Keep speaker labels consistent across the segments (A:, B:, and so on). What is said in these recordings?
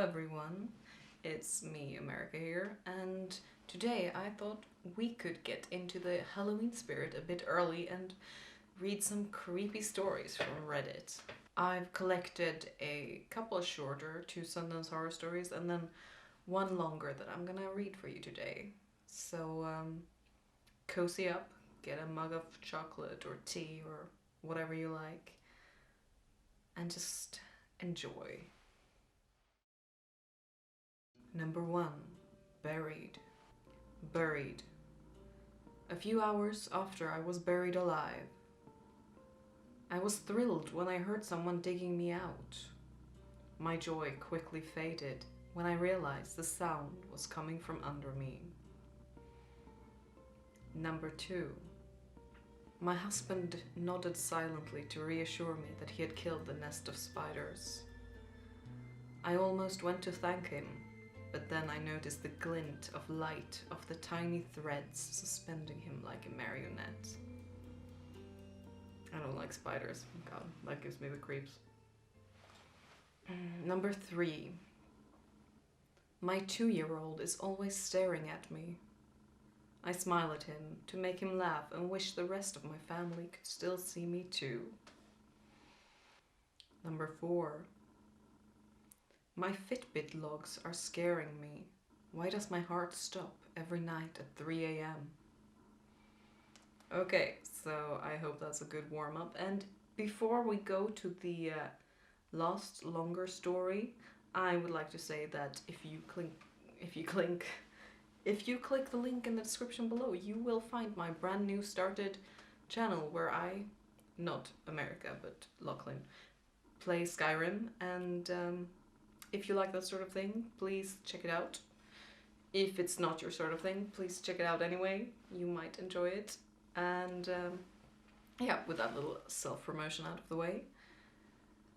A: everyone, it's me, America here, and today I thought we could get into the Halloween spirit a bit early and read some creepy stories from Reddit. I've collected a couple of shorter, two sentence horror stories, and then one longer that I'm gonna read for you today. So, cozy up, get a mug of chocolate or tea or whatever you like, and just enjoy. Number 1. Buried. Buried. A few hours after I was buried alive, I was thrilled when I heard someone digging me out. My joy quickly faded when I realized the sound was coming from under me. Number 2. My husband nodded silently to reassure me that he had killed the nest of spiders. I almost went to thank him, but then I noticed the glint of light of the tiny threads suspending him like a marionette. I don't like spiders. God, that gives me the creeps. Number 3. My 2-year-old is always staring at me. I smile at him to make him laugh and wish the rest of my family could still see me too. Number 4. My Fitbit logs are scaring me. Why does my heart stop every night at 3 a.m.? Okay, so I hope that's a good warm-up. And before we go to the last longer story, I would like to say that if you click the link in the description below, you will find my brand new started channel where I, not America, but Locklin, play Skyrim, and if you like that sort of thing, please check it out. If it's not your sort of thing, please check it out anyway. You might enjoy it. And yeah, with that little self-promotion out of the way,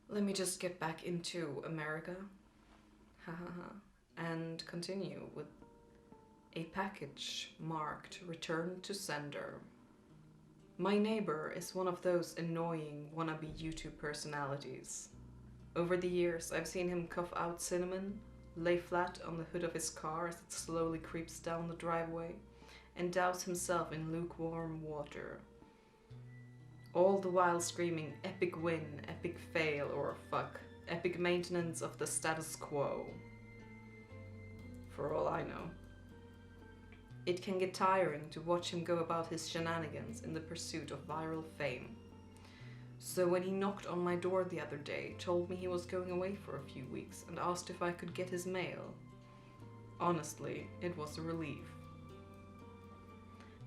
A: let me just get back into America. And continue with a package marked "Return to Sender." My neighbor is one of those annoying wannabe YouTube personalities. Over the years, I've seen him cough out cinnamon, lay flat on the hood of his car as it slowly creeps down the driveway, and douse himself in lukewarm water. All the while screaming epic win, epic fail, or fuck, epic maintenance of the status quo. For all I know. It can get tiring to watch him go about his shenanigans in the pursuit of viral fame. So when he knocked on my door the other day, told me he was going away for a few weeks, and asked if I could get his mail, honestly, it was a relief.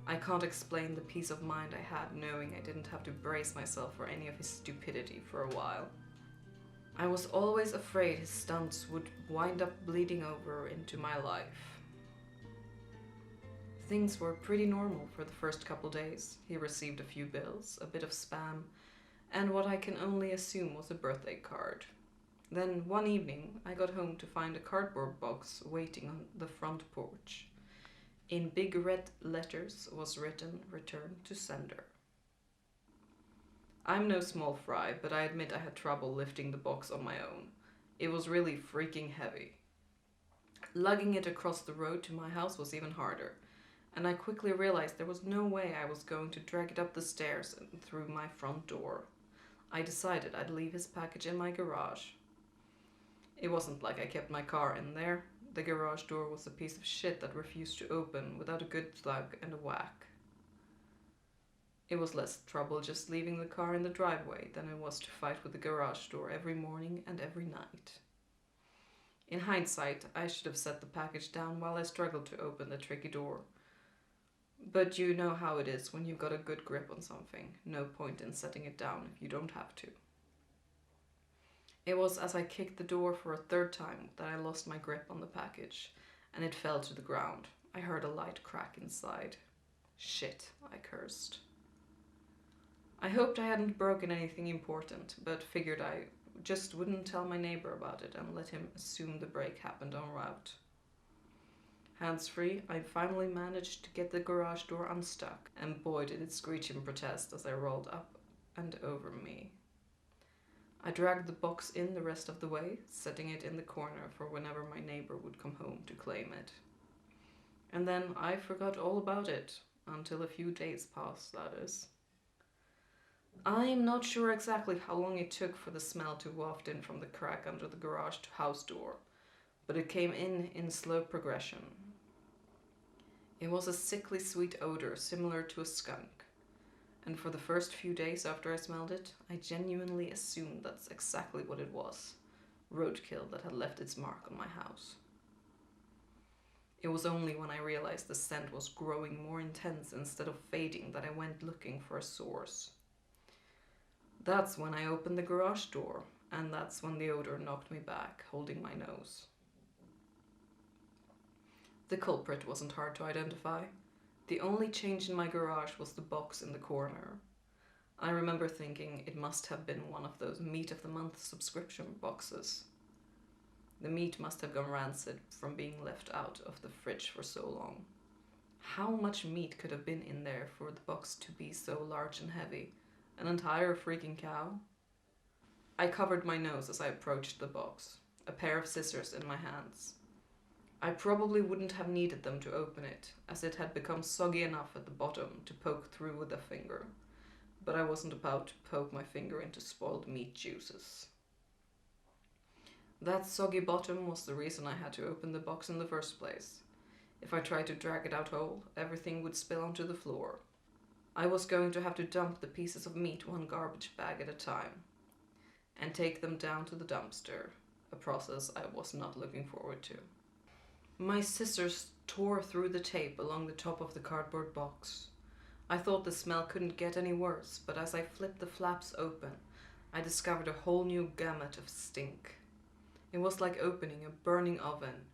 A: I can't explain the peace of mind I had knowing I didn't have to brace myself for any of his stupidity for a while. I was always afraid his stunts would wind up bleeding over into my life. Things were pretty normal for the first couple days. He received a few bills, a bit of spam, and what I can only assume was a birthday card. Then one evening, I got home to find a cardboard box waiting on the front porch. In big red letters was written "Return to Sender." I'm no small fry, but I admit I had trouble lifting the box on my own. It was really freaking heavy. Lugging it across the road to my house was even harder, and I quickly realized there was no way I was going to drag it up the stairs and through my front door. I decided I'd leave his package in my garage. It wasn't like I kept my car in there. The garage door was a piece of shit that refused to open without a good thug and a whack. It was less trouble just leaving the car in the driveway than it was to fight with the garage door every morning and every night. In hindsight, I should have set the package down while I struggled to open the tricky door. But you know how it is when you've got a good grip on something. No point in setting it down if you don't have to. It was as I kicked the door for a third time that I lost my grip on the package, and it fell to the ground. I heard a light crack inside. Shit, I cursed. I hoped I hadn't broken anything important, but figured I just wouldn't tell my neighbor about it and let him assume the break happened en route. Hands-free, I finally managed to get the garage door unstuck, and boy did it screech in protest as I rolled up and over me. I dragged the box in the rest of the way, setting it in the corner for whenever my neighbor would come home to claim it. And then I forgot all about it, until a few days passed, that is. I'm not sure exactly how long it took for the smell to waft in from the crack under the garage to house door, but it came in slow progression. It was a sickly sweet odor similar to a skunk, and for the first few days after I smelled it, I genuinely assumed that's exactly what it was. Roadkill that had left its mark on my house. It was only when I realized the scent was growing more intense instead of fading that I went looking for a source. That's when I opened the garage door, and that's when the odor knocked me back, holding my nose. The culprit wasn't hard to identify. The only change in my garage was the box in the corner. I remember thinking it must have been one of those meat of the month subscription boxes. The meat must have gone rancid from being left out of the fridge for so long. How much meat could have been in there for the box to be so large and heavy? An entire freaking cow? I covered my nose as I approached the box, a pair of scissors in my hands. I probably wouldn't have needed them to open it, as it had become soggy enough at the bottom to poke through with a finger, but I wasn't about to poke my finger into spoiled meat juices. That soggy bottom was the reason I had to open the box in the first place. If I tried to drag it out whole, everything would spill onto the floor. I was going to have to dump the pieces of meat one garbage bag at a time, and take them down to the dumpster, a process I was not looking forward to. My scissors tore through the tape along the top of the cardboard box. I thought the smell couldn't get any worse, but as I flipped the flaps open, I discovered a whole new gamut of stink. It was like opening a burning oven,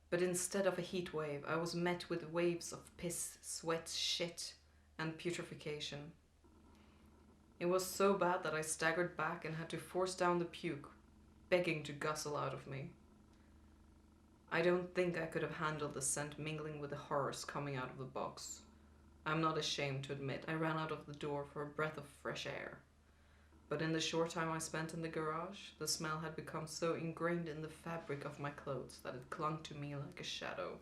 A: but instead of a heat wave, I was met with waves of piss, sweat, shit, and putrefaction. It was so bad that I staggered back and had to force down the puke, begging to guzzle out of me. I don't think I could have handled the scent mingling with the horrors coming out of the box. I'm not ashamed to admit I ran out of the door for a breath of fresh air. But in the short time I spent in the garage, the smell had become so ingrained in the fabric of my clothes that it clung to me like a shadow.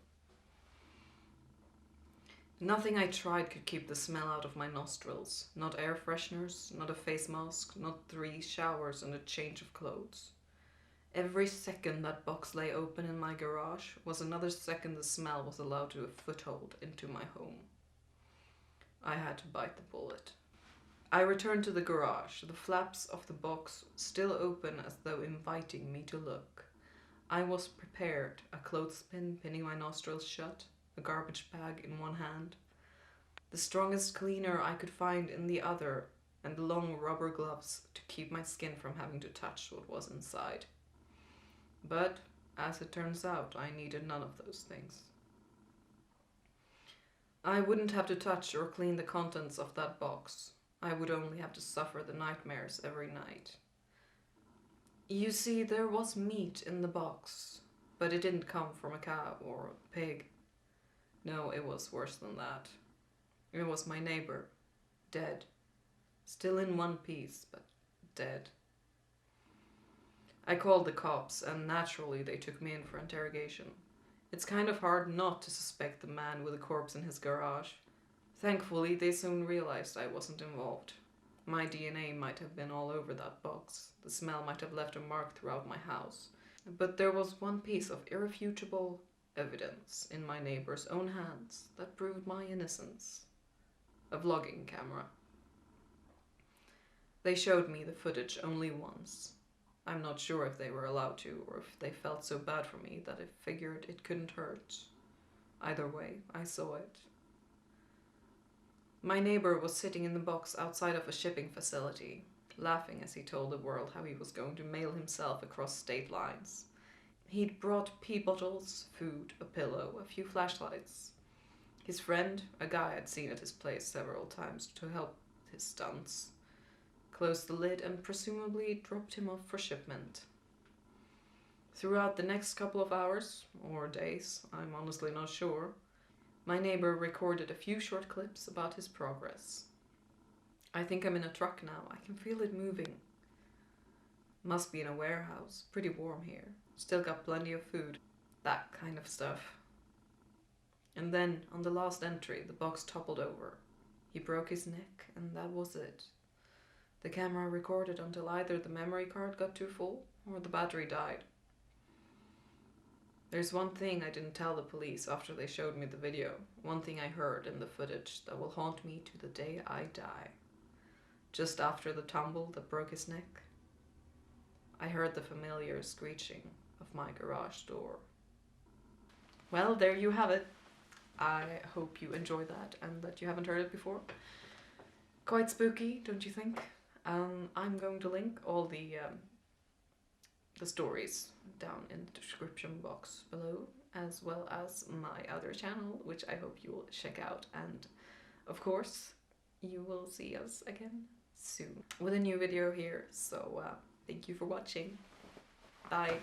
A: Nothing I tried could keep the smell out of my nostrils. Not air fresheners, not a face mask, not 3 showers and a change of clothes. Every second that box lay open in my garage was another second the smell was allowed to a foothold into my home. I had to bite the bullet. I returned to the garage, the flaps of the box still open as though inviting me to look. I was prepared, a clothespin pinning my nostrils shut, a garbage bag in one hand, the strongest cleaner I could find in the other, and long rubber gloves to keep my skin from having to touch what was inside. But, as it turns out, I needed none of those things. I wouldn't have to touch or clean the contents of that box. I would only have to suffer the nightmares every night. You see, there was meat in the box, but it didn't come from a cow or a pig. No, it was worse than that. It was my neighbor, dead. Still in one piece, but dead. I called the cops, and naturally they took me in for interrogation. It's kind of hard not to suspect the man with a corpse in his garage. Thankfully, they soon realized I wasn't involved. My DNA might have been all over that box. The smell might have left a mark throughout my house. But there was one piece of irrefutable evidence in my neighbor's own hands that proved my innocence. A vlogging camera. They showed me the footage only once. I'm not sure if they were allowed to, or if they felt so bad for me that it figured it couldn't hurt. Either way, I saw it. My neighbor was sitting in the box outside of a shipping facility, laughing as he told the world how he was going to mail himself across state lines. He'd brought pee bottles, food, a pillow, a few flashlights. His friend, a guy I'd seen at his place several times to help his stunts, closed the lid and presumably dropped him off for shipment. Throughout the next couple of hours, or days, I'm honestly not sure, my neighbor recorded a few short clips about his progress. I think I'm in a truck now. I can feel it moving. Must be in a warehouse. Pretty warm here. Still got plenty of food. That kind of stuff. And then, on the last entry, the box toppled over. He broke his neck, and that was it. The camera recorded until either the memory card got too full, or the battery died. There's one thing I didn't tell the police after they showed me the video. One thing I heard in the footage that will haunt me to the day I die. Just after the tumble that broke his neck, I heard the familiar screeching of my garage door. Well, there you have it. I hope you enjoy that and that you haven't heard it before. Quite spooky, don't you think? I'm going to link all the stories down in the description box below, as well as my other channel, which I hope you will check out. And of course, you will see us again soon with a new video here. So thank you for watching. Bye.